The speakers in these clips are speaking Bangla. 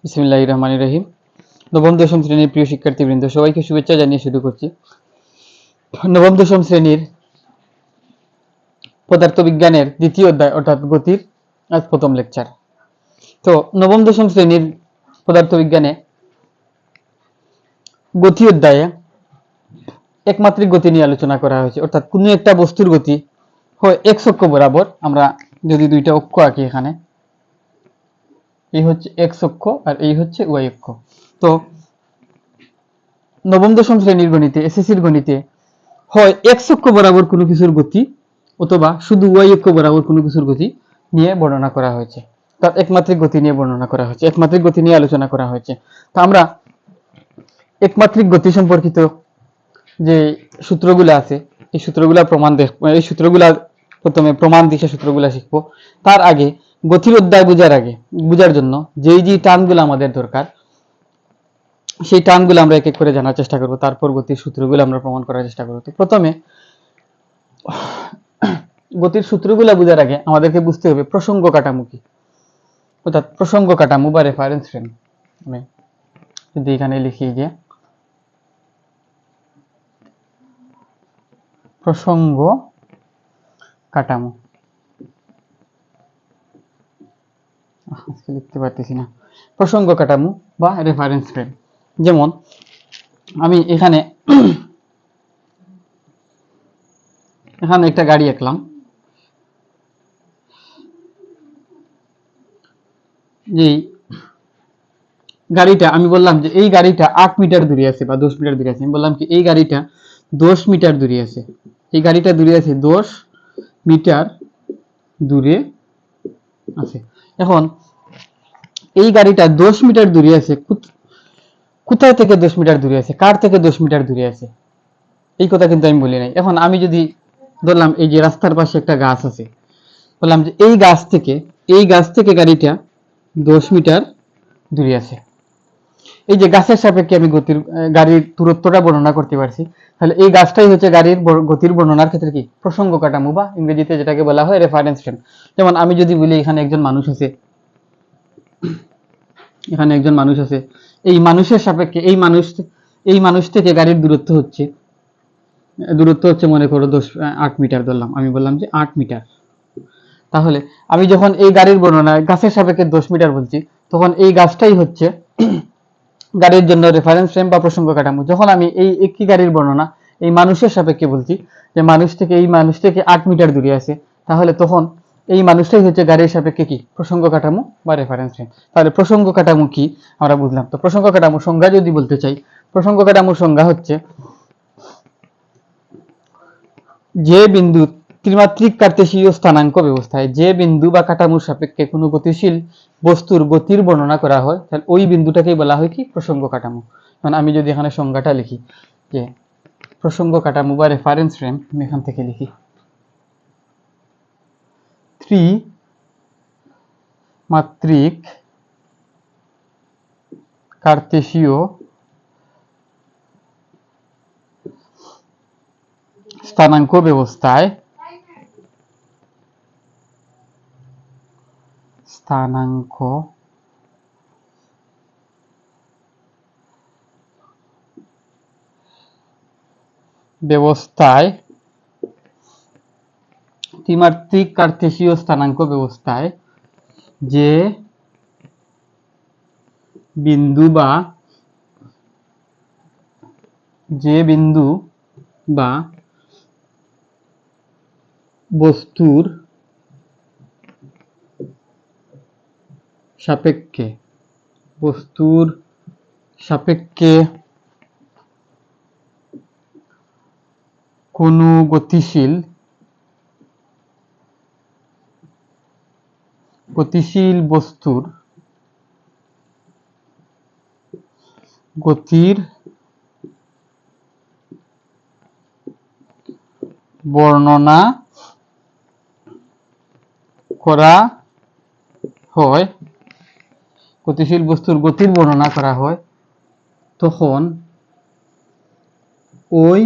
বিসমিল্লাহির রহমানির রহিম। নবম দশম শ্রেণীর প্রিয় শিক্ষার্থীবৃন্দ, সবাইকে শুভেচ্ছা জানিয়ে শুরু করছি নবম দশম শ্রেণীর পদার্থবিজ্ঞানের দ্বিতীয় অধ্যায় অর্থাৎ গতির আজ প্রথম লেকচার। তো নবম দশম শ্রেণীর পদার্থবিজ্ঞানে গতি অধ্যায়ে একমাত্রিক গতি নিয়ে আলোচনা করা হয়েছে, অর্থাৎ কোনো একটা বস্তুর গতি হয় এক্স অক্ষ বরাবর। আমরা যদি দুইটা অক্ষ আঁকি, এখানে এই হচ্ছে এক্স অক্ষ আর এই হচ্ছে ওয়াই অক্ষ। তো নবম দশম শ্রেণীর গণিতে, এসএসসির গণিতে হয় এক্স অক্ষ বরাবর কোনো কিছুর গতি অথবা শুধু ওয়াই অক্ষ বরাবর কোনো কিছুর গতি নিয়ে বর্ণনা করা হয়েছে, তার একমাত্রিক গতি নিয়ে বর্ণনা করা হয়েছে, একমাত্রিক গতি নিয়ে আলোচনা করা হয়েছে। তো আমরা একমাত্রিক গতি সম্পর্কিত যে সূত্রগুলো আছে, এই সূত্রগুলা এই সূত্রগুলা প্রথমে প্রমাণ দিশা সূত্রগুলা শিখবো। তার আগে গতির অধ্যায় বোঝার জন্য যেই টার্মগুলো আমাদের দরকার, সেই টার্মগুলো আমরা এক এক করে জানার চেষ্টা করব, তারপর গতির সূত্রগুলো আমরা প্রমাণ করার চেষ্টা করব। তো প্রথমে গতির সূত্রগুলো বোঝার আগে আমাদেরকে বুঝতে হবে প্রসঙ্গ কাঠামো কি, অর্থাৎ প্রসঙ্গ কাঠামো বা রেফারেন্স ফ্রেম। আমি যদি এখানে লিখি যে প্রসঙ্গ কাঠামো, লিখতে পারতেছি না, প্রসঙ্গ কাঠামো বা রেফারেন্স ফ্রেম। যেমন আমি এখানে একটা গাড়ি আঁকলাম, যে গাড়িটা আমি বললাম যে এই গাড়িটা 8 মিটার দূরে আছে বা 10 মিটার দূরে আছে। আমি বললাম কি এই গাড়িটা 10 মিটার দূরে আছে, এই গাড়িটা দূরে আছে 10 মিটার দূরে আছে। এখন এই গাড়িটা 10 মিটার দূরে আছে, কোথায় থেকে 10 মিটার দূরে আছে, কার থেকে 10 মিটার দূরে আছে, এই কথা কিন্তু আমি বলি নাই। এখন আমি যদি ধরলাম এই যে রাস্তার পাশে একটা গাছ আছে, বললাম যে এই গাছ থেকে গাড়িটা 10 মিটার দূরে আছে, এই যে গাছের সাপেক্ষে আমি গাড়ির দূরত্বটা বর্ণনা করতে পারছি। তাহলে এই গাছটাই হচ্ছে গাড়ির গতির বর্ণনার ক্ষেত্রে কি প্রসঙ্গ কাঠামো বা ইংরেজিতে যেটাকে বলা হয় রেফারেন্স ফ্রেম। যেমন আমি যদি বলি এখানে একজন মানুষ আছে, এই মানুষের সাপেক্ষে এই মানুষ থেকে গাড়ির দূরত্ব হচ্ছে মনে করো 8 মিটার ধরলাম। আমি বললাম যে 8 মিটার। তাহলে আমি যখন এই গাড়ির বর্ণনা গাছের সাপেক্ষে 10 মিটার বলছি, তখন এই গাছটাই হচ্ছে গাড়ির জন্য রেফারেন্স ফ্রেম বা প্রসঙ্গ কাঠামো। যখন আমি এই একই গাড়ির বর্ণনা এই মানুষের সাপেক্ষে বলছি, যে এই মানুষ থেকে 8 মিটার দূরে আছে, তাহলে তখন এই মানুষটাই হচ্ছে গাড়ির সাপেক্ষে কি প্রসঙ্গ কাঠামো বা রেফারেন্স ফ্রেম। তাহলে প্রসঙ্গ কাঠামো কি আমরা বুঝলাম। তো প্রসঙ্গ কাঠামো সংজ্ঞা যদি বলতে চাই, প্রসঙ্গ কাঠামোর সংজ্ঞা হচ্ছে যে বিন্দু ত্রিমাত্রিক কার্তেশীয় স্থানাঙ্ক ব্যবস্থায় যে বিন্দু বা কাঠামোর সাপেক্ষে কোনো গতিশীল বস্তুর গতির বর্ণনা করা হয়, তাহলে ওই বিন্দুটাকেই বলা হয় কি প্রসঙ্গ কাঠামো। মানে আমি যদি এখানে সংজ্ঞাটা লিখি যে প্রসঙ্গ কাঠামো বা রেফারেন্স ফ্রেম, আমি এখান থেকে লিখি ত্রিমাত্রিক কার্তেশীয় স্থানাঙ্ক ব্যবস্থায় ত্রিমাত্রিক কার্তেশীয় স্থানাঙ্ক ব্যবস্থায় যে বিন্দু বা বস্তুর সাপেক্ষে কোনো গতিশীল বস্তুর গতির বর্ণনা করা হয়, তখন ওই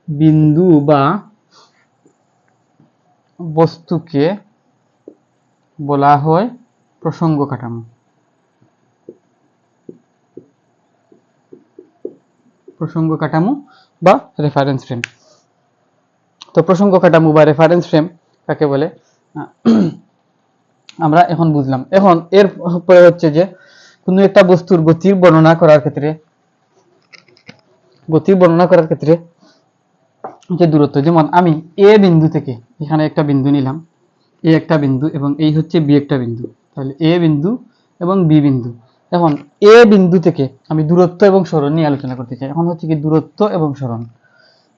বিন্দু বা বস্তুকে বলা হয় প্রসঙ্গ কাঠামো। প্রসঙ্গ কাঠামো বা রেফারেন্স ফ্রেম। তো প্রসঙ্গ কাঠামো বা রেফারেন্স ফ্রেম কাকে বলে আমরা এখন বুঝলাম। এখন এর পরে হচ্ছে যে কোনো একটা বস্তুর গতির বর্ণনা করার ক্ষেত্রে যে দূরত্ব, যেমন আমি এ বিন্দু থেকে এখানে একটা বিন্দু নিলাম, এ একটা বিন্দু এবং এই হচ্ছে বি একটা বিন্দু, তাহলে এ বিন্দু এবং বি বিন্দু। এখন এ বিন্দু থেকে আমি দূরত্ব এবং সরণ নিয়ে আলোচনা করতে চাই। এখন হচ্ছে কি দূরত্ব এবং সরণ।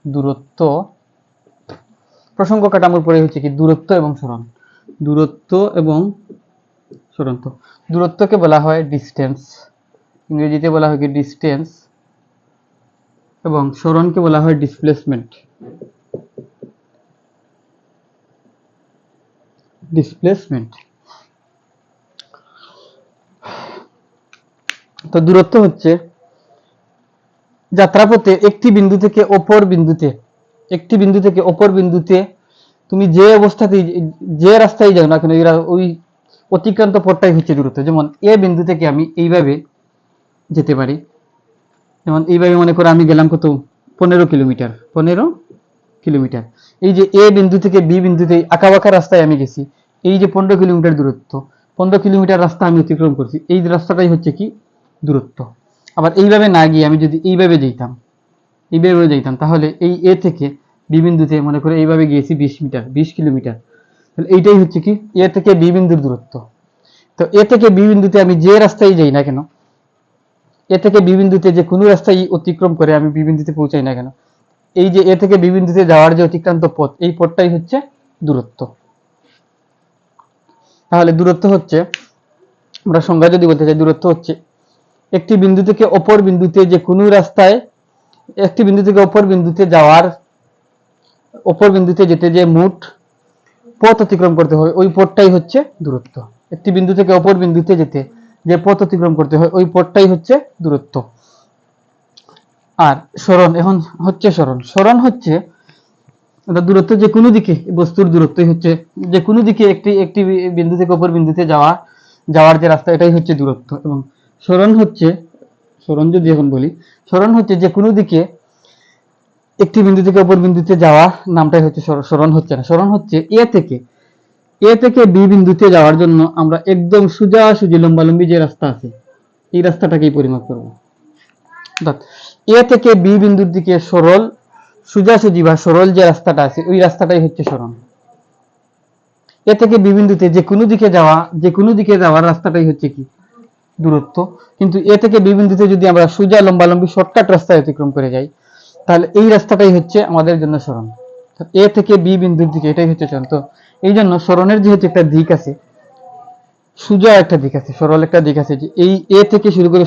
দূরত্ব, প্রসঙ্গ কাঠামোর পরে হচ্ছে কি দূরত্ব এবং সরণ। দূরত্ব এবং সরণ। তো দূরত্বকে বলা হয় ডিস্টেন্স, ইংরেজিতে বলা হয় কি ডিস্টেন্স, এবং সরণকে বলা হয় ডিসপ্লেসমেন্ট। তো দূরত্ব হচ্ছে যাত্রাপথে একটি বিন্দু থেকে অপর বিন্দুতে তুমি যে অবস্থাতেই যে রাস্তায় যাও না কেন ওই অতিক্রান্ত পথটাই হচ্ছে দূরত্ব। যেমন এ বিন্দু থেকে আমি এইভাবে যেতে পারি, যেমন এইভাবে মনে করো আমি গেলাম কত 15 কিলোমিটার। এই যে এ বিন্দু থেকে বি বিন্দুতে আঁকাবাঁকা রাস্তায় আমি গেছি, এই যে 15 কিলোমিটার দূরত্ব, 15 কিলোমিটার রাস্তা আমি অতিক্রম করছি, এই রাস্তাটাই হচ্ছে কি দূরত্ব। আবার এইভাবে না গিয়ে আমি যদি এইভাবে যাইতাম তাহলে এই এ থেকে বি বিন্দুতে মনে করে এইভাবে গিয়েছি 20 কিলোমিটার, তাহলে এইটাই হচ্ছে কি এ থেকে বি বিন্দুর দূরত্ব। তো এ থেকে বি বিন্দুতে আমি যে রাস্তায় যাই না কেন, এ থেকে বি বিন্দুতে যে কোনো রাস্তায় অতিক্রম করে আমি বি বিন্দুতে পৌঁছাই না কেন, এই যে এ থেকে বি বিন্দুতে যাওয়ার যে অতিক্রান্ত পথ, এই পথটাই হচ্ছে দূরত্ব। তাহলে দূরত্ব হচ্ছে, আমরা সংজ্ঞা যদি বলতে চাই, দূরত্ব হচ্ছে একটি বিন্দু থেকে অপর বিন্দুতে যে কোনো রাস্তায়, একটি বিন্দু থেকে অপর বিন্দুতে যেতে যে মোট পথ অতিক্রম করতে হয় ওই পথটাই হচ্ছে দূরত্ব। একটি বিন্দু থেকে অপর বিন্দুতে যেতে যে পথ অতিক্রম করতে হয় ওই পথটাই হচ্ছে দূরত্ব। আর সরণ, এখন হচ্ছে সরণ হচ্ছে দূরত্ব যে কোনো দিকে, বস্তুর দূরত্বই হচ্ছে যে কোনো দিকে একটি বিন্দু থেকে অপর বিন্দুতে যাওয়ার যে রাস্তা, এটাই হচ্ছে দূরত্ব। এবং সরণ যদি এখন বলি, সরণ হচ্ছে যে কোনো দিকে একটি বিন্দু থেকে অপর বিন্দুতে যাওয়া, নামটাই হচ্ছে সরণ। হচ্ছে না, সরণ হচ্ছে এ থেকে বি বিন্দুতে যাওয়ার জন্য আমরা একদম সোজাসুজি লম্বালম্বি যে রাস্তা আছে এই রাস্তাটাকেই পরিমাপ করব। অর্থাৎ এ থেকে বি বিন্দুর দিকে সোজাসুজি বা সরল যে রাস্তাটা আছে ওই রাস্তাটাই হচ্ছে সরণ। এ থেকে বি বিন্দুতে যে কোনো দিকে যাওয়ার রাস্তাটাই হচ্ছে কি দূরত্ব। কিন্তু এ থেকে বি বিন্দুতে যদি আমরা সোজা লম্বালম্বি শর্টকাট রাস্তায় অতিক্রম করে যাই তাহলে এই রাস্তাটাই হচ্ছে আমাদের জন্য সরণ। এ থেকে বি বিন্দুর দিকে এটাই হচ্ছে সরণ। তো এই জন্য সরণের যেহেতু একটা দিক আছে, সোজা একটা দিক আছে, সরল একটা দিক আছে, যে এই এ থেকে শুরু করে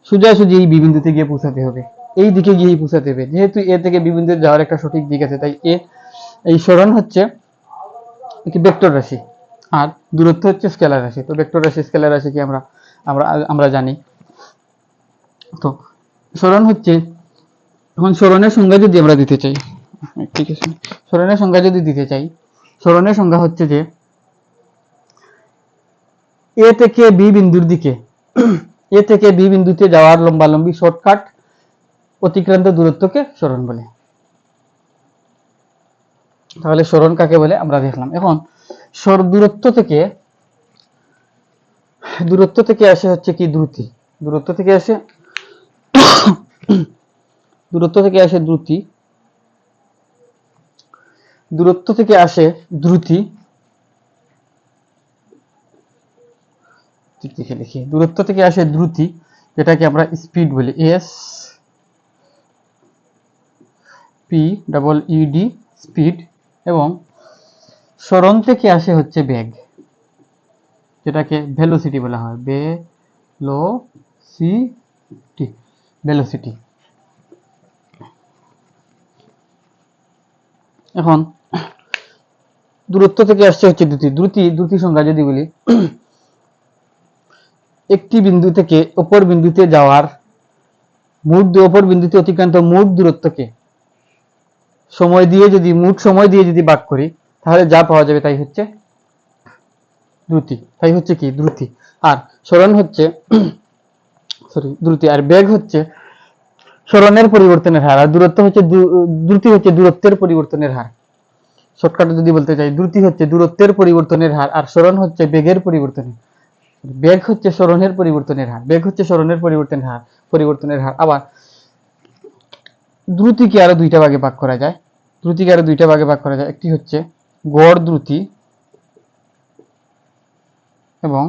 সোজাসুজি এই বি বিন্দুতে গিয়ে পৌঁছাতে হবে, এই দিকে গিয়েই পৌঁছাতে হবে। যেহেতু এ থেকে বি বিন্দুতে যাওয়ার একটা সঠিক দিক আছে, তাই এই সরণ হচ্ছে একটি ভেক্টর রাশি, আর দূরত্ব হচ্ছে স্কেলার রাশি। তো ভেক্টর রাশি স্কেলার রাশি কি আমরা জানি। তো সরণ হচ্ছে, এখন সরণের সংজ্ঞা যদি আমরা দিতে চাই, ঠিক আছে, সরণের সংজ্ঞা যদি দিতে চাই, সরণের সংজ্ঞা হচ্ছে যে এ থেকে বি বিন্দুর দিকে এ থেকে বি বিন্দুতে যাওয়ার লম্বালম্বি শর্টকাট অতিক্রান্ত দূরত্বকে সরণ বলে। তাহলে সরণ কাকে বলে আমরা দেখলাম। এখন দূরত্ব থেকে আসে হচ্ছে কি দ্রুতি। দূরত্ব থেকে আসে দ্রুতি। লিখি, দূরত্ব থেকে আসে দ্রুতি, যেটাকে আমরা স্পিড বলি, S P double E D, speed. এবং সরণ থেকে আসে হচ্ছে বেগ, যেটাকে ভেলোসিটি বলা হয়, ভেলোসিটি। এখন দূরত্ব থেকে আসছে হচ্ছে দ্রুতি সংজ্ঞা যদি বলি, একটি বিন্দু থেকে অপর বিন্দুতে যাওয়ার অপর বিন্দুতে অতিক্রান্ত মোট দূরত্বকে মোট সময় দিয়ে যদি ভাগ করি তাহলে যা পাওয়া যাবে তাই হচ্ছে দ্রুতি, তাই হচ্ছে কি দ্রুতি। আর সরণ হচ্ছে দ্রুতি, আর বেগ হচ্ছে সরণের পরিবর্তনের হার, আর দূরত্ব হচ্ছে দ্রুতি হচ্ছে দূরত্বের পরিবর্তনের হার। শর্টকাটে যদি বলতে চাই, দ্রুতি হচ্ছে দূরত্বের পরিবর্তনের হার, আর সরণ হচ্ছে বেগের পরিবর্তনের, বেগ হচ্ছে সরণের পরিবর্তনের হার, বেগ হচ্ছে সরণের পরিবর্তনের হার। আবার দ্রুতিকে আরো দুইটা ভাগে ভাগ করা যায়, একটি হচ্ছে গড় দ্রুতি এবং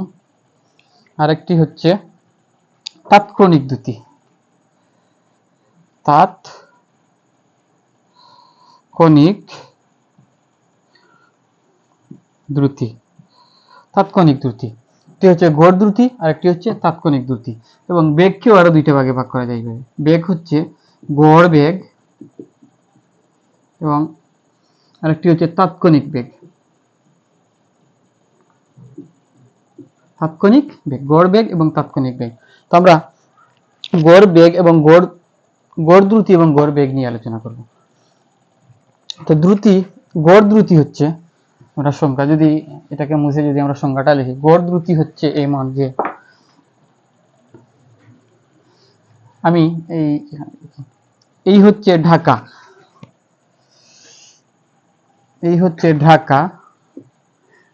আরেকটি হচ্ছে তাৎক্ষণিক দ্রুতি। তাৎক্ষণিক দ্রুতি, একটি হচ্ছে গড় দ্রুতি আর একটি হচ্ছে তাৎক্ষণিক দ্রুতি। এবং বেগকেও আরো দুইটা ভাগে ভাগ করা যায়। বেগ হচ্ছে গড় বেগ এবং আরেকটি হচ্ছে তাৎক্ষণিক বেগ। গড় বেগ এবং তাৎক্ষণিক বেগ। তো আমরা গড় বেগ এবং গড় দ্রুতি এবং গড় বেগ নিয়ে আলোচনা করব। তো গড় দ্রুতি হচ্ছে, আমরা সংখ্যা যদি এটাকে মুছে যদি আমরা সংখ্যাটা লিখি, গড় দ্রুতি হচ্ছে এই মান যে আমি এই হচ্ছে ঢাকা,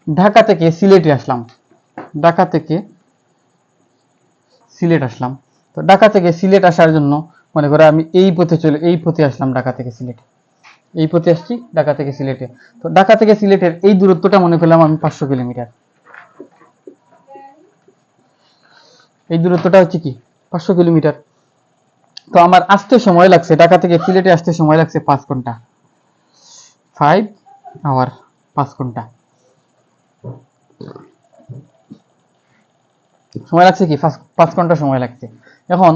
ঢাকা থেকে সিলেটে আসলাম, তো ঢাকা থেকে সিলেট আসার জন্য মনে করো আমি এই পথে আসলাম, ঢাকা থেকে সিলেটে এই পথে আসছি, ঢাকা থেকে সিলেটে। তো ঢাকা থেকে সিলেটের এই দূরত্বটা মনে করলাম আমি 500 কিলোমিটার। এই দূরত্বটা হচ্ছে কি 500 কিলোমিটার। তো আমার আসতে সময় লাগছে, ঢাকা থেকে সিলেটে আসতে সময় লাগছে 5 ঘন্টা, 5 আওয়ার, 5 ঘন্টা সময় লাগছে, কি 5 ঘন্টা সময় লাগছে। এখন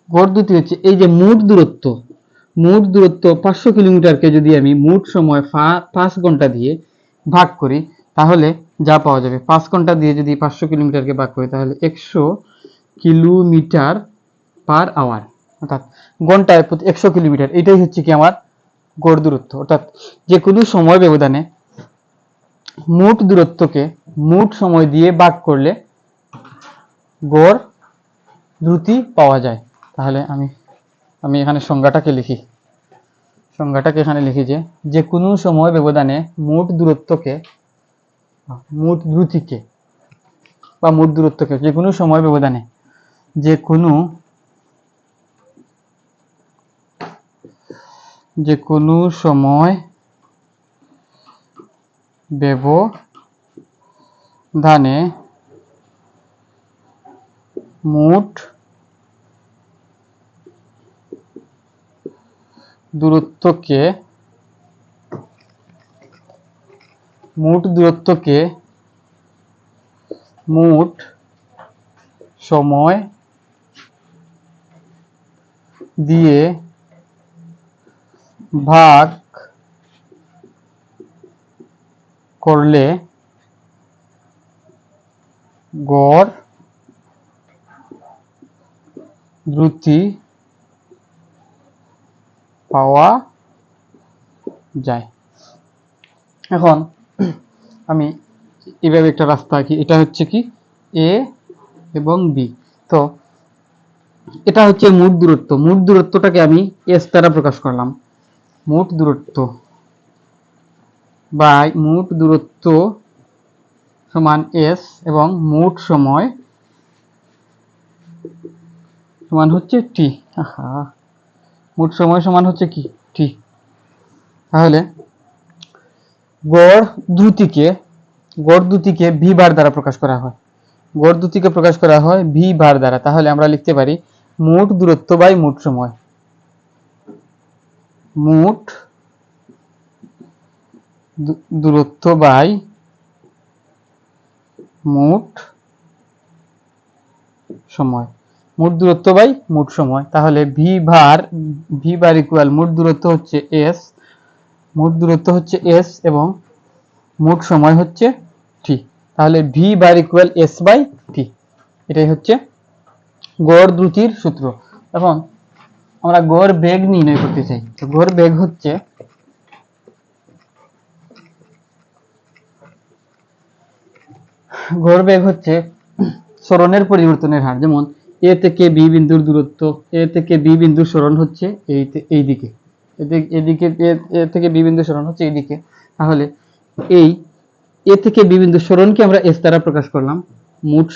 গড় দ্রুতি হচ্ছে এই যে মোট দূরত্ব 500 কিলোমিটারকে যদি আমি মোট সময় 5 ঘন্টা দিয়ে ভাগ করি তাহলে যা পাওয়া যাবে, 5 ঘন্টা দিয়ে যদি 500 কিলোমিটারকে ভাগ করি তাহলে 100 কিলোমিটার পার আওয়ার, অর্থাৎ ঘন্টায় প্রতি 100 কিলোমিটার। এটাই হচ্ছে কি আমার গড় দূরত্ব। অর্থাৎ যে কোনো সময় ব্যবধানে মোট দূরত্বকে মোট সময় দিয়ে ভাগ করলে গড় দ্রুতি পাওয়া যায়। তাহলে আমি এখানে সংজ্ঞাটাকে লিখি যে কোনো সময় ব্যবধানে মোট দূরত্বকে যে কোনো সময় ব্যবধানে যে কোনো সময় ব্যবধানে মোট দূরত্বকে মোট সময় দিয়ে ভাগ করলে গড় দ্রুতি পাওয়া যায়। এখন আমি এভাবে একটা রাস্তা আঁকি, এটা হচ্ছে কি এ এবং বি। তো এটা হচ্ছে মোট দূরত্বটাকে আমি এস দ্বারা প্রকাশ করলাম। মোট দূরত্ব সমান এস এবং মোট সময় সমান হচ্ছে টি। মোট সময় সমান হচ্ছে কি টি। তাহলে গড় দ্রুতিকে ভি বার দ্বারা প্রকাশ করা হয়, ভি বার দ্বারা। তাহলে আমরা লিখতে পারি মোট দূরত্ব বাই মোট সময়, মোট দূরত্ব বাই মোট সময়, তাহলে ভি বার ইকুয়াল মোট দূরত্ব হচ্ছে এস এবং মোট সময় হচ্ছে টি। তাহলে V bar equal S by T. এটাই হচ্ছে গড় দ্রুতির সূত্র। এখন আমরা গড় বেগ নির্ণয় করতে চাই। তো গড় বেগ হচ্ছে সরণের পরিবর্তনের হার। যেমন এ থেকে বি বিন্দুর দূরত্ব, এ থেকে বি বিন্দুর সরণ হচ্ছে এই দিকে, এদিকে এ থেকে বি বিন্দুর সরণ হচ্ছে এইদিকে। তাহলে এই এ থেকে বি বিন্দুর সরণকে আমরা এস দ্বারা প্রকাশ করলাম। মোট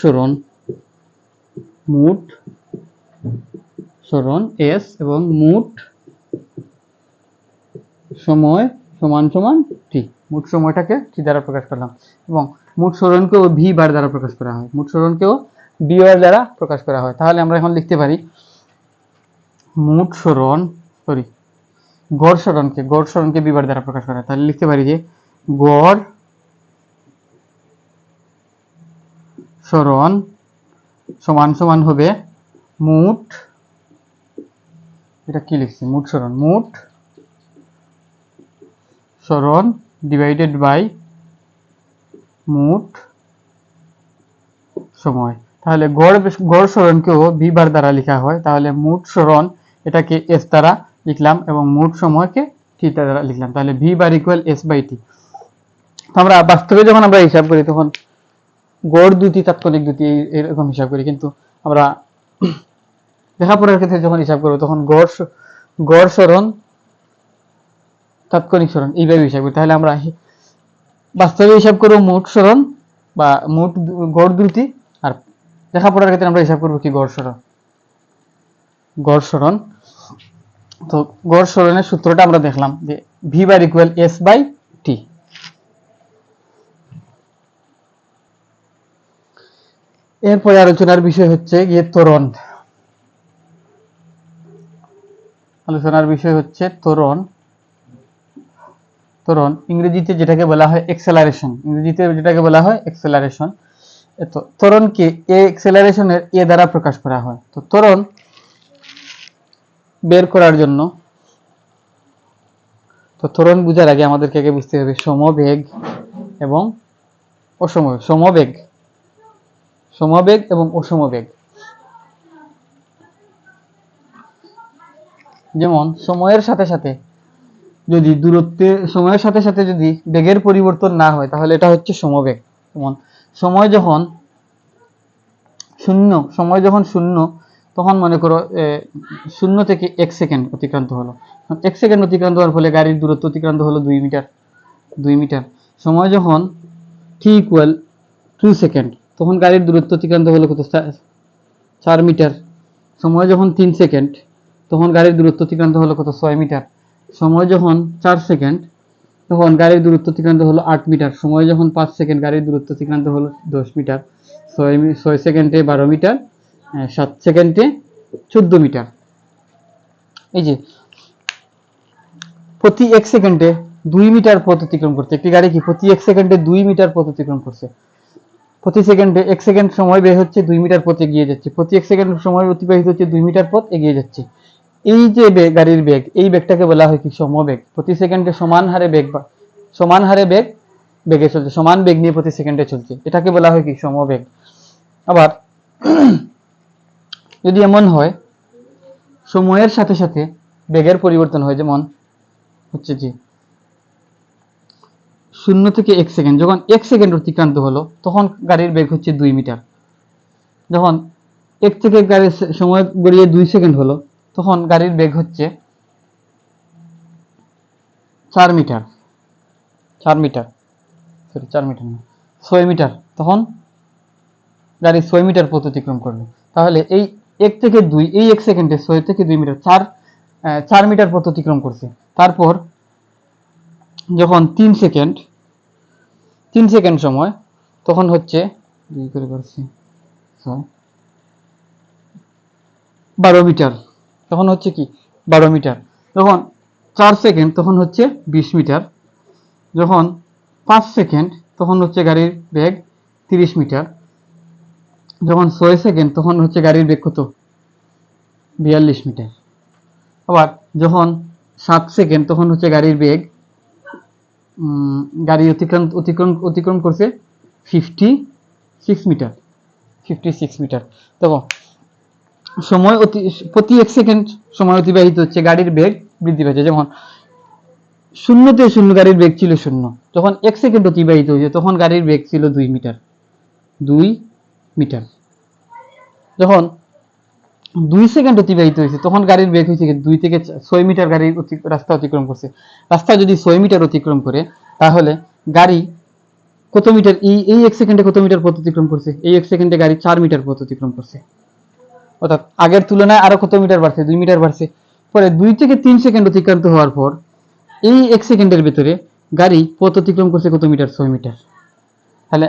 সরণ এস এবং মোট সময় সমান সমান টি। মোট সময়টাকে টি দ্বারা প্রকাশ করলাম এবং মোট সরণকেও ভি বার দ্বারা প্রকাশ করা হয়। মোট সরণকেও বি বার দ্বারা প্রকাশ করা হয়। তাহলে আমরা এখন লিখতে পারি গড় সরণকে বি বার দ্বারা প্রকাশ করা হয়। তাহলে লিখতে পারি যে গড় সরণ সমান সমান হবে মোট, এটা কি লিখছি, মোট সরণ ডিভাইডেড বাই মোট সময়। তাহলে গড় সরণকেও ভি বার দ্বারা লেখা হয়। তাহলে মোট সরণ এটাকে এস দ্বারা লিখলাম এবং মোট সময়কে টি দ্বারা লিখলাম। তাহলে V bar equal S by T. আমরা বাস্তবে যখন আমরা হিসাব করি তখন গড় দুটি তাৎক্ষণিক দুটি এরকম হিসাব করি, কিন্তু আমরা লেখাপড়ার ক্ষেত্রে যখন হিসাব করবো তখন গড় সরণ তাৎক্ষণিক সরণ এইভাবে হিসাব করি। তাহলে আমরা বাস্তবে হিসাব করবো মোট সরণ বা মোট গড় দুটি, আর লেখাপড়ার ক্ষেত্রে আমরা হিসাব করবো কি গড় সরণ। তো গড় সরণের সূত্রটা আমরা দেখলাম যে V bar equal S by T. এরপরে আলোচনার বিষয় হচ্ছে ত্বরণ। ত্বরণ ইংরেজিতে যেটাকে বলা হয় অ্যাক্সেলারেশন। ত্বরণকে অ্যাক্সেলারেশনের এ দ্বারা প্রকাশ করা হয়। তো ত্বরণ বের করার জন্য, তো ত্বরণ বোঝার আগে আমাদেরকে আগে বুঝতে হবে সমবেগ এবং অসমবেগ। যেমন সময়ের সাথে সাথে যদি বেগের পরিবর্তন না হয় তাহলে এটা হচ্ছে সমবেগ। যেমন সময় যখন শূন্য তখন মনে করো 0 থেকে 1 সেকেন্ড অতিক্রান্ত হলো। 1 সেকেন্ড অতিক্রান্ত হওয়ার ফলে গাড়ির দূরত্ব অতিক্রান্ত হলো 2 মিটার। সময় যখন t ইকুয়াল 2 সেকেন্ড তখন গাড়ির দূরত্ব অতিক্রান্ত হলো কত, 4 মিটার। সময় যখন 3 সেকেন্ড তখন গাড়ির দূরত্ব অতিক্রান্ত হলো কত, 6 মিটার। সময় যখন 4 সেকেন্ড তখন গাড়ির দূরত্ব অতিক্রান্ত হলো 8 মিটার। সময় যখন 5 সেকেন্ড গাড়ির দূরত্ব অতিক্রান্ত হলো 10 মিটার। 6 সেকেন্ডে 12 মিটার, 7 সেকেন্ডে 14 মিটার। এই যে প্রতি 1 সেকেন্ডে 2 মিটার পথ অতিক্রম করছে একটি গাড়ি, কি প্রতি 1 সেকেন্ডে 2 মিটার পথ অতিক্রম করছে। প্রতি সেকেন্ডে 1 সেকেন্ড সময় ব্যয় হচ্ছে 2 মিটার পথ এগিয়ে যাচ্ছে। প্রতি 1 সেকেন্ড সময় অতিবাহিত হচ্ছে 2 মিটার পথ এগিয়ে যাচ্ছে। এই যে গাড়ির বেগ, এই বেগটাকে বলা হয় কি সমবেগ। প্রতি সেকেন্ডে সমান হারে বেগে চলছে, সমান বেগ নিয়ে প্রতি সেকেন্ডে চলছে, এটাকে বলা হয় কি সমবেগ। আবার যদি এমন হয় সময়ের সাথে সাথে বেগের পরিবর্তন হয়, যেমন হচ্ছে যে 0 থেকে 1 সেকেন্ড, যখন 1 সেকেন্ড অতিক্রান্ত হলো তখন গাড়ির বেগ হচ্ছে 2 মিটার। যখন 1 থেকে গাড়ির সময় গড়িয়ে 2 সেকেন্ড হলো তখন গাড়ির বেগ হচ্ছে 6 মিটার, তখন গাড়ি 6 মিটার পথ অতিক্রম করলো। তাহলে এই 1 থেকে 2, এই 1 সেকেন্ডে 6 থেকে 2 মিটার, 4 মিটার পথ অতিক্রম করছে। তারপর যখন 3 সেকেন্ড সময় তখন হচ্ছে 12 মিটার, তখন হচ্ছে কি 12 মিটার। যখন 4 সেকেন্ড তখন হচ্ছে 20 মিটার। যখন 5 সেকেন্ড তখন হচ্ছে গাড়ির বেগ 30 মিটার। যখন 6 সেকেন্ড তখন হচ্ছে গাড়ির বেগ কত, 42 মিটার। আবার যখন 7 সেকেন্ড তখন হচ্ছে গাড়ির বেগ, গাড়ি অতিক্রম করছে 56 মিটার। তখন সময় প্রতি 1 সেকেন্ড সময় অতিবাহিত হচ্ছে, গাড়ির বেগ বৃদ্ধি পাচ্ছে। যেমন শূন্যতে শূন্য, গাড়ির বেগ ছিল 0, যখন 1 সেকেন্ড অতিবাহিত হয়েছে তখন গাড়ির বেগ ছিল 2 মিটার। 2 মিটার। যখন 2 সেকেন্ড অতিবাহিত হয়েছে তখন গাড়ির বেগ হয়েছে 2 থেকে 6 মিটার, গাড়ির রাস্তা অতিক্রম করছে। রাস্তা যদি 6 মিটার অতিক্রম করে তাহলে গাড়ি কত মিটার, এই 1 সেকেন্ডে কত মিটার পথ অতিক্রম করছে? এই 1 সেকেন্ডে গাড়ি 4 মিটার পথ অতিক্রম করছে। অর্থাৎ আগের তুলনায় আরো কত মিটার বাড়ছে? 2 মিটার বাড়ছে। পরে 2 থেকে 3 সেকেন্ড অতিক্রান্ত হওয়ার পর এই 1 সেকেন্ডের ভিতরে গাড়ি পথ অতিক্রম করছে কত মিটার? 6 মিটার। তাহলে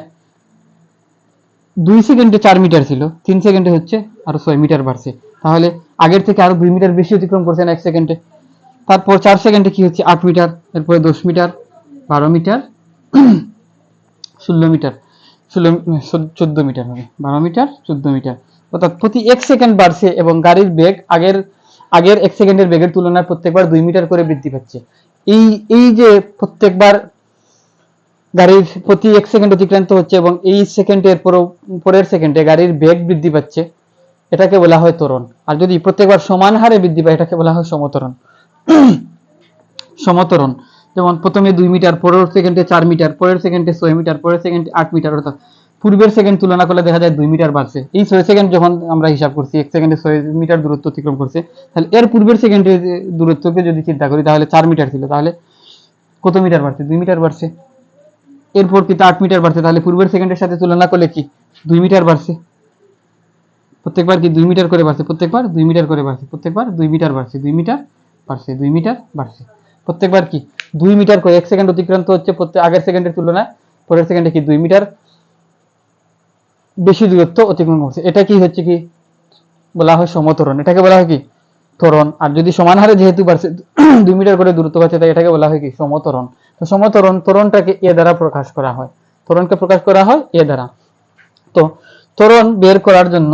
2 সেকেন্ডে 4 মিটার ছিল, 3 সেকেন্ডে হচ্ছে আরো 6 মিটার বাড়ছে। তাহলে আগের থেকে আরো 2 মিটার বেশি অতিক্রম করছে না 1 সেকেন্ডে। তারপর 4 সেকেন্ডে কি হচ্ছে? 8 মিটার, এরপরে 10 মিটার, 12 মিটার, 16 মিটার, 14 মিটার হবে, 12 মিটার, 14 মিটার। অর্থাৎ প্রতি 1 সেকেন্ড বাড়ছে এবং গাড়ির বেগ আগের 1 সেকেন্ডের বেগের তুলনায় প্রত্যেকবার 2 মিটার করে বৃদ্ধি পাচ্ছে। এই যে প্রত্যেকবার গাড়ির প্রতি 1 সেকেন্ড অতিক্রান্ত হচ্ছে এবং এই সেকেন্ডের পরের সেকেন্ডে গাড়ির বেগ বৃদ্ধি পাচ্ছে, এটাকে বলা হয় ত্বরণ। আর যদি প্রত্যেকবার সমান হারে বৃদ্ধি পায় এটাকে বলা হয় সমত্বরণ। সমত্বরণ যেমন প্রথমে 2 মিটার, পরের সেকেন্ডে 4 মিটার, পরের সেকেন্ডে 6 মিটার, পরের সেকেন্ডে 8 মিটার। অর্থাৎ পূর্বের সেকেন্ড তুলনা করলে দেখা যায় 2 মিটার বাড়ছে। এই 6 সেকেন্ড যখন আমরা হিসাব করছি, 1 সেকেন্ডে 6 মিটার দূরত্ব অতিক্রম করছে, তাহলে এর পূর্বের সেকেন্ডের দূরত্বকে যদি চিন্তা করি তাহলে 4 মিটার ছিল, তাহলে কত মিটার বাড়ছে? 2 মিটার বাড়ছে। এরপর কিন্তু 8 মিটার বাড়ছে, তাহলে পূর্বের সেকেন্ডের সাথে তুলনা করলে কি 2 মিটার বাড়ছে। প্রত্যেকবার কি 2 মিটার করে বাড়ছে, প্রত্যেকবার 2 মিটার করে বাড়ছে, প্রত্যেকবার 2 মিটার বাড়ছে, 2 মিটার বাড়ছে, 2 মিটার বাড়ছে। প্রত্যেকবার কি 2 মিটার করে 1 সেকেন্ড অতিক্রান্ত হচ্ছে, আগের সেকেন্ডের তুলনায় পরের সেকেন্ডে কি 2 মিটার বেশি দূরত্ব অতিক্রম করছে। এটা কি হচ্ছে কি বলা হয় সমত্বরণ। এটাকে বলা হয় কি ত্বরণ। আর যদি সমান হারে যেহেতু বাড়ছে 2 মিটার করে দূরত্ব বাড়ছে, তাই এটাকে বলা হয় কি সমত্বরণ। তো ত্বরণটাকে এ দ্বারা প্রকাশ করা হয়। ত্বরণকে প্রকাশ করা হয় এ দ্বারা। তো ত্বরণ বের করার জন্য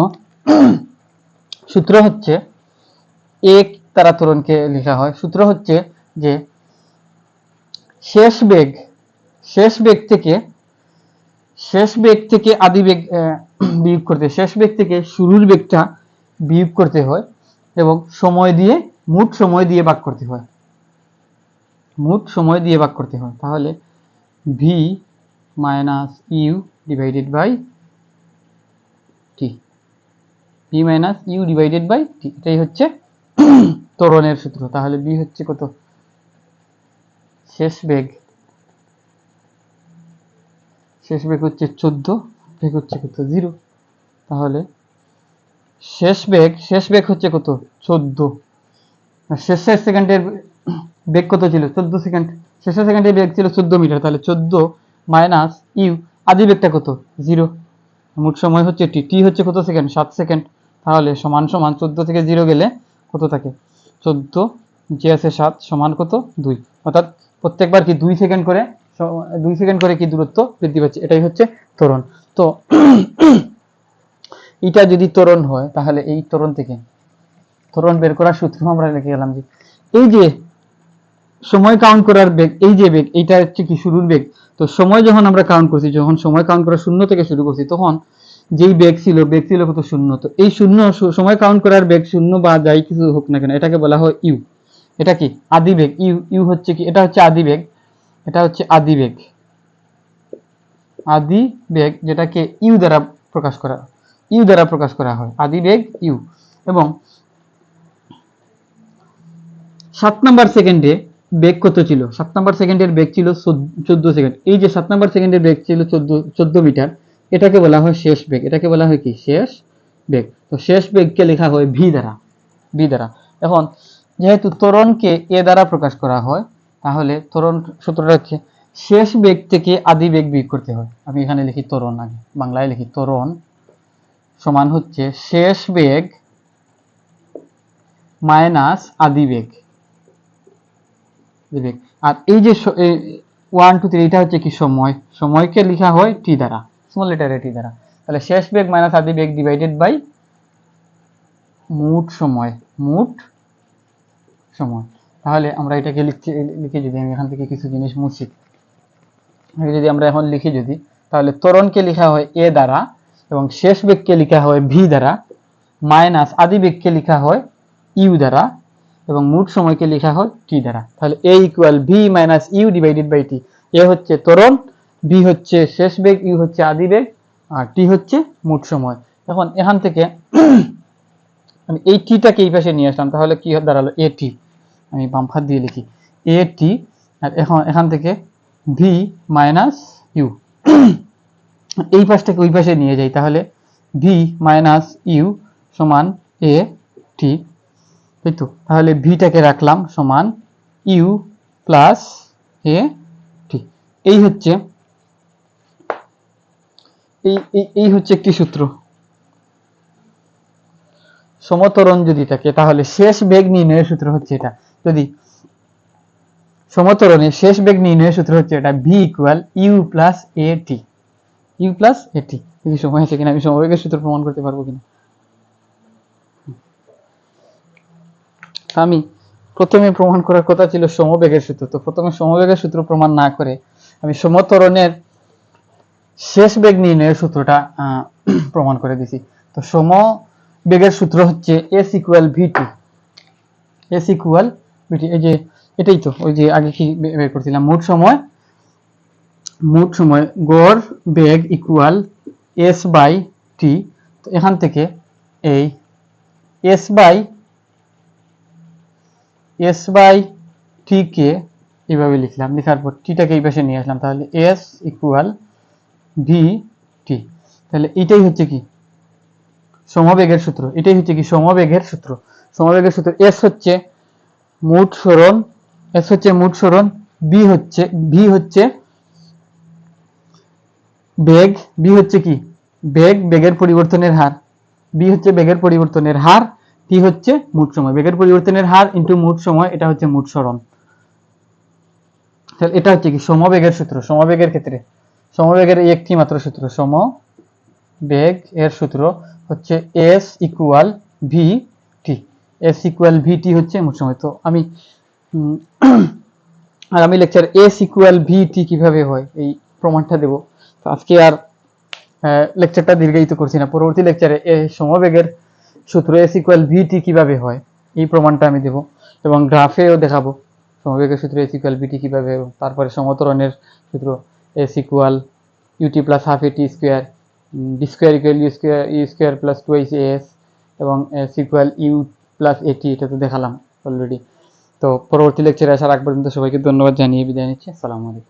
সূত্র হচ্ছে, এক দ্বারা ত্বরণকে লেখা হয়। সূত্র হচ্ছে যে শেষ বেগ থেকে আদি বেগ বিয়োগ করতে, শেষ বেগ থেকে শুরুর বেগটা বিয়োগ করতে হয় এবং মোট সময় দিয়ে ভাগ করতে হয়। তাহলে V minus U divided by T, V minus U divided by T, এটাই হচ্ছে ত্বরণের সূত্র। তাহলে বি হচ্ছে কত? শেষ বেগ হচ্ছে 14, বেগ হচ্ছে কত? 0। তাহলে শেষ বেগ হচ্ছে কত? 14। শেষের সেকেন্ডের বেগ কত ছিল? 14 সেকেন্ড। শেষের সেকেন্ডের বেগ ছিল 14 মিটার, তাহলে 14 মাইনাস ইউ, আদি বেগটা কত? 0। মোট সময় হচ্ছে টি হচ্ছে কত সেকেন্ড? 7 সেকেন্ড। তাহলে সমান 14 থেকে 0 গেলে কত থাকে? 14, যে আছে 7 সমান কত? 2। অর্থাৎ প্রত্যেকবার কি 2 সেকেন্ড করে কি দূরত্ব বৃদ্ধি পাচ্ছে। এটাই হচ্ছে ত্বরণ। তো এটা যদি ত্বরণ হয় তাহলে এই ত্বরণ বের করার সূত্র আমরা লিখে গেলাম যে এই যে সময় কাউন্ট করার বেগ, এই যে বেগ, এইটা হচ্ছে কি শুরুর বেগ। তো সময় যখন আমরা কাউন্ট করছি, যখন সময় কাউন্ট করা 0 থেকে শুরু করছি, তখন যেই বেগ ছিল কত? 0। তো এই 0 সময় কাউন্ট করার বেগ 0 বা যাই কিছু হোক না কেন, এটাকে বলা হয় ইউ। এটা কি আদি বেগ। ইউ হচ্ছে কি? এটা হচ্ছে আদি বেগ, এটা হচ্ছে আদি বেগ, যেটাকে ইউ দ্বারা প্রকাশ করা হয়, আদি বেগ ইউ। এবং 7 নাম্বার সেকেন্ডে বেগ কত ছিল? 7 নাম্বার সেকেন্ডের বেগ ছিল 14 সেকেন্ড। এই যে 7 নাম্বার সেকেন্ডের বেগ ছিল 14 মিটার, এটাকে বলা হয় শেষ বেগ। এটাকে বলা হয় কি? শেষ বেগ। তো শেষ বেগকে লেখা হয় ভি দ্বারা। এখন যেহেতু ত্বরণকে এ দ্বারা প্রকাশ করা হয়, তাহলে ত্বরণ সূত্রটা হচ্ছে শেষ বেগ থেকে আদি বেগ বিয়োগ করতে হয়। আমি এখানে লিখি ত্বরণ, আগে বাংলায় লিখি ত্বরণ সমান হচ্ছে শেষ বেগ মাইনাস আদি বেগ। আর এই যে 1 2 3, এটা হচ্ছে কি সময়কে লেখা হয় টি দ্বারা, স্মল লেটারে টি দ্বারা। তাহলে শেষ বেগ মাইনাস আদি বেগ ডিভাইডেড বাই মোট সময়। তাহলে আমরা এটাকে লিখে যদি আমি এখান থেকে কিছু জিনিস মুছি, যদি আমরা এখন লিখি তাহলে ত্বরণকে লেখা হয় এ দ্বারা এবং শেষ বেগকে লেখা হয় ভি দ্বারা। মাইনাস আদি বেগকে লেখা হয় ইউ দ্বারা এবং মোট সময়কে লেখা হয় টি দ্বারা। তাহলে A equal V minus U divided by T. A হচ্ছে ত্বরণ, বি হচ্ছে শেষ বেগ, ইউ হচ্ছে আদি বেগ, আর টি হচ্ছে মোট সময়। এখন এখান থেকে আমি এই টিটাকে এই পাশে নিয়ে আসলাম, তাহলে কি দাঁড়ালো এ টি। আমি বাম হাত দিয়ে লিখি এ টি, আর এখন এখান থেকে ভি মাইনাস ইউ এই পাশটাকে ওই পাশে নিয়ে যাই, তাহলে ভি মাইনাস ইউ সমান এ টি, তাই তো। তাহলে ভিটাকে রাখলাম সমান ইউ প্লাস এ টি। এই হচ্ছে এই হচ্ছে একটি সূত্র। সমত্বরণ যদি থাকে তাহলে শেষ বেগ নির্ণয়ের সূত্র হচ্ছে এটা। যদি সমত্বরণে শেষ বেগ নির্ণয়ের সূত্র হচ্ছে এটা, V equal U plus A T, U plus A T. দেখি সময় আছে কিনা, আমি সমবেগের সূত্র প্রমাণ করতে পারবো কিনা। আমি প্রথমে প্রমাণ করার কথা ছিল সমবেগের সূত্র, তো প্রথমে সমবেগের সূত্র প্রমাণ না করে আমি সমত্বরণের শেষ বেগ নির্ণয়ের সূত্রটা প্রমাণ করে দিছি। তো সমবেগের সূত্র হচ্ছে এস ইকুয়াল ভিটি, এস ইকুয়াল ভিটি। এই যে এটাই তো, ওই যে আগে কি বের করছিলাম, মোট সময় গড় বেগ ইকুয়াল এস বাই টি। তো এখান থেকে এই এস বাই টি কে এইভাবে লিখলাম, লেখার পর টিটাকে এই পাশে নিয়ে আসলাম, তাহলে এস ইকুয়াল ভি টি। তাহলে এটাই হচ্ছে কি সমবেগের সূত্র, এটাই হচ্ছে কি সমবেগের সূত্র। সমবেগের সূত্র এস হচ্ছে মোট সরণ, এস হচ্ছে মোট সরণ, ভি হচ্ছে বেগ, বি হচ্ছে কি বেগের পরিবর্তনের হার, বি হচ্ছে বেগের পরিবর্তনের হার, টি হচ্ছে মোট সময়। বেগের পরিবর্তনের হার ইনটু মোট সময়, এটা হচ্ছে মোট সরণ। তাহলে এটা হচ্ছে কি সমবেগের সূত্র। সমবেগের ক্ষেত্রে সমবেগের এই একটি মাত্র সূত্র, সমবেগ এর সূত্র হচ্ছে S equal V T. S equal V T হচ্ছে মোট সময়। তো আমি আগামী lecture S equal V T কিভাবে হয় এই প্রমাণটা দেব। তো আজকে আর লেকচারটা দীর্ঘায়িত করছি না, পরবর্তী লেকচারে এই সমবেগের সূত্র এস ইকুয়াল ভি টি কিভাবে হয় এই প্রমাণটা আমি দেব, এবং গ্রাফেও দেখাবো সমবেগের সূত্র এস ইকুয়াল ভি টি কিভাবে, তারপরে সমত্বরণের সূত্র S equal U T plus half A T square, D square equal U square plus twice S, এবং S equal U plus A T, এটা তো দেখালাম অলরেডি। তো পরবর্তী লেকচারে আসার আগ পর্যন্ত সবাইকে ধন্যবাদ জানিয়ে বিদায় নিচ্ছি। আসসালামু আলাইকুম।